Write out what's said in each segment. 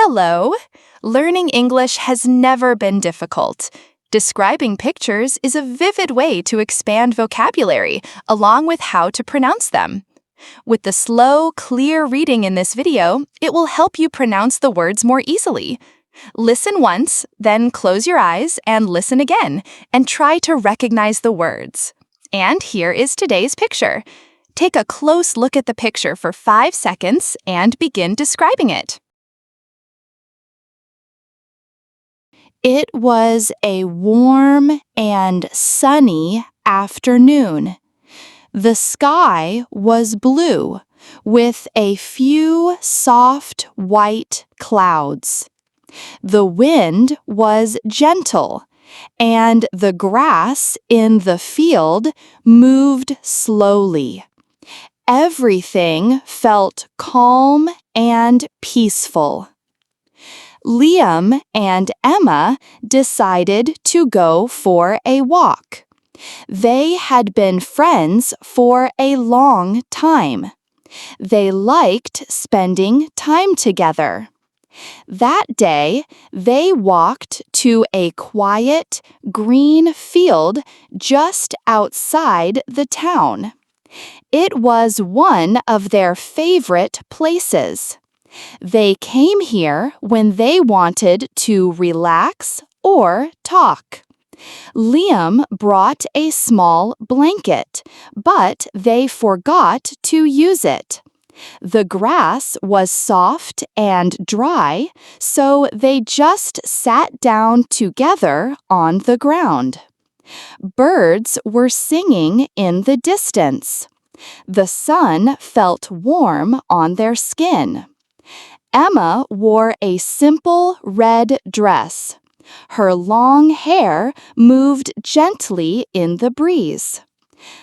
Hello! Learning English has never been difficult. Describing pictures is a vivid way to expand vocabulary, along with how to pronounce them. With the slow, clear reading in this video, it will help you pronounce the words more easily. Listen once, then close your eyes and listen again, and try to recognize the words. And here is today's picture. Take a close look at the picture for 5 seconds and begin describing it. It was a warm and sunny afternoon. The sky was blue, with a few soft white clouds. The wind was gentle, and the grass in the field moved slowly. Everything felt calm and peaceful. Liam and Emma decided to go for a walk. They had been friends for a long time. They liked spending time together. That day, they walked to a quiet, green field just outside the town. It was one of their favorite places. They came here when they wanted to relax or talk. Liam brought a small blanket, but they forgot to use it. The grass was soft and dry, so they just sat down together on the ground. Birds were singing in the distance. The sun felt warm on their skin. Emma wore a simple red dress. Her long hair moved gently in the breeze.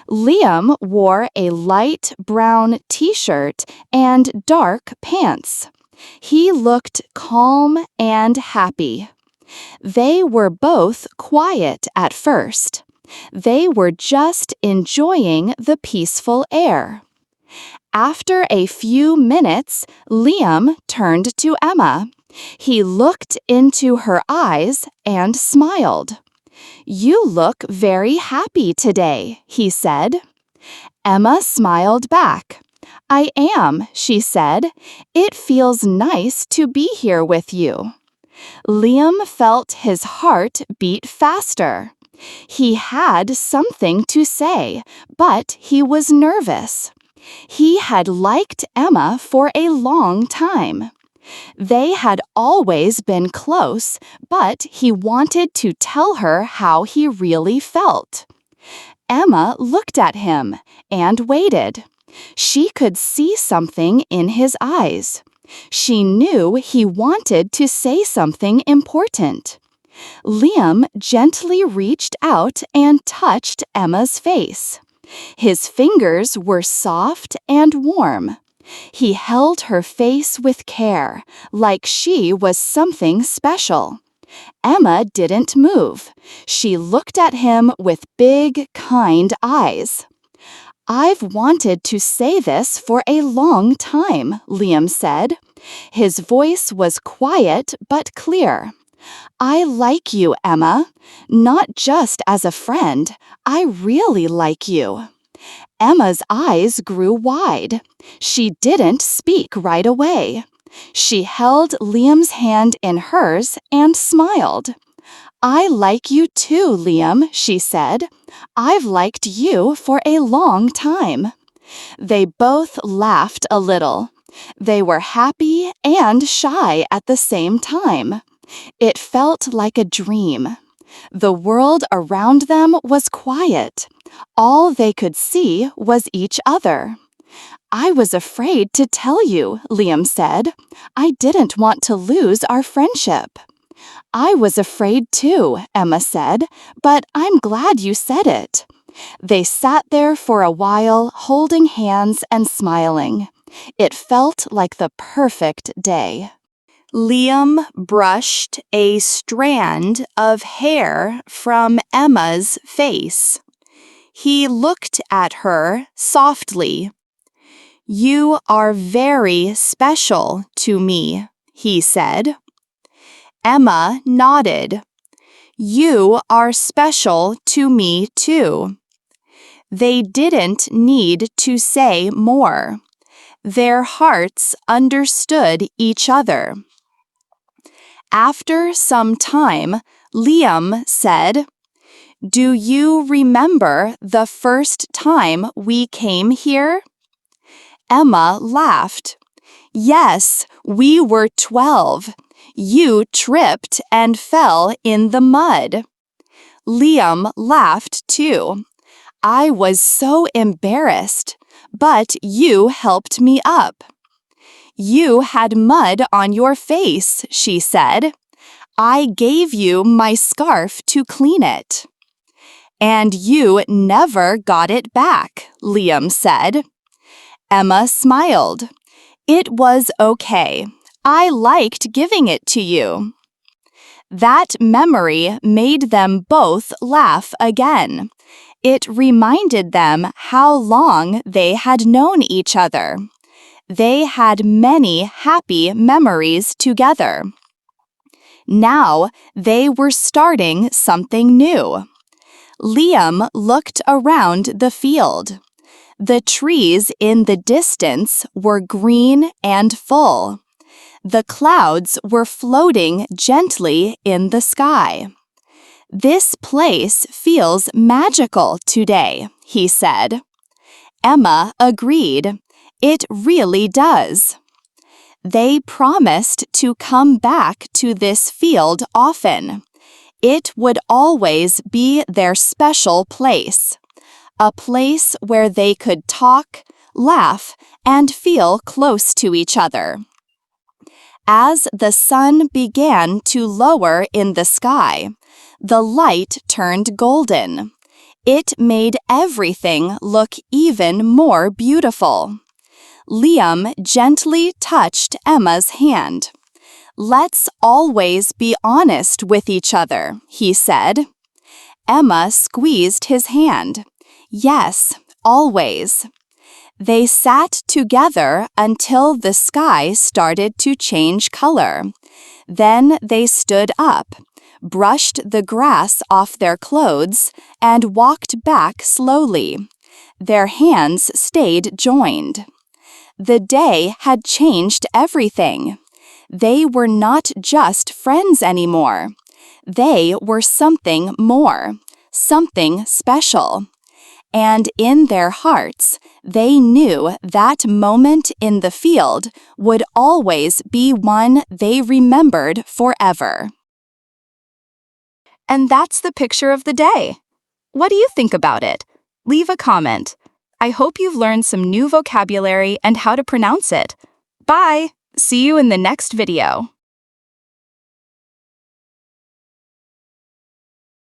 Liam wore a light brown t-shirt and dark pants. He looked calm and happy. They were both quiet at first. They were just enjoying the peaceful air. After a few minutes, Liam turned to Emma. He looked into her eyes and smiled. "You look very happy today," he said. Emma smiled back. "I am," she said. "It feels nice to be here with you." Liam felt his heart beat faster. He had something to say, but he was nervous. He had liked Emma for a long time. They had always been close, but he wanted to tell her how he really felt. Emma looked at him and waited. She could see something in his eyes. She knew he wanted to say something important. Liam gently reached out and touched Emma's face. His fingers were soft and warm. He held her face with care, like she was something special. Emma didn't move. She looked at him with big, kind eyes. "I've wanted to say this for a long time," Liam said. His voice was quiet but clear. "I like you, Emma. Not just as a friend. I really like you." Emma's eyes grew wide. She didn't speak right away. She held Liam's hand in hers and smiled. "I like you too, Liam," she said. "I've liked you for a long time." They both laughed a little. They were happy and shy at the same time. It felt like a dream. The world around them was quiet. All they could see was each other. "I was afraid to tell you," Liam said. "I didn't want to lose our friendship." "I was afraid too," Emma said, "but I'm glad you said it." They sat there for a while, holding hands and smiling. It felt like the perfect day. Liam brushed a strand of hair from Emma's face. He looked at her softly. "You are very special to me," he said. Emma nodded. You are special to me too. They didn't need to say more. Their hearts understood each other. After some time, Liam said, Do you remember the first time we came here? Emma laughed. Yes, we were 12. You tripped and fell in the mud. Liam laughed too. I was so embarrassed, but you helped me up. You had mud on your face, she said. I gave you my scarf to clean it. And you never got it back, Liam said. Emma smiled. It was okay. I liked giving it to you. That memory made them both laugh again. It reminded them how long they had known each other. They had many happy memories together. Now they were starting something new. Liam looked around the field. The trees in the distance were green and full. The clouds were floating gently in the sky. This place feels magical today, he said. Emma agreed. It really does. They promised to come back to this field often. It would always be their special place, a place where they could talk, laugh, and feel close to each other. As the sun began to lower in the sky, the light turned golden. It made everything look even more beautiful. Liam gently touched Emma's hand. Let's always be honest with each other, he said. Emma squeezed his hand. Yes, always. They sat together until the sky started to change color. Then they stood up, brushed the grass off their clothes, and walked back slowly. Their hands stayed joined. The day had changed everything. They were not just friends anymore. They were something more, something special. And in their hearts, they knew that moment in the field would always be one they remembered forever. And that's the picture of the day. What do you think about it? Leave a comment. I hope you've learned some new vocabulary and how to pronounce it. Bye! See you in the next video.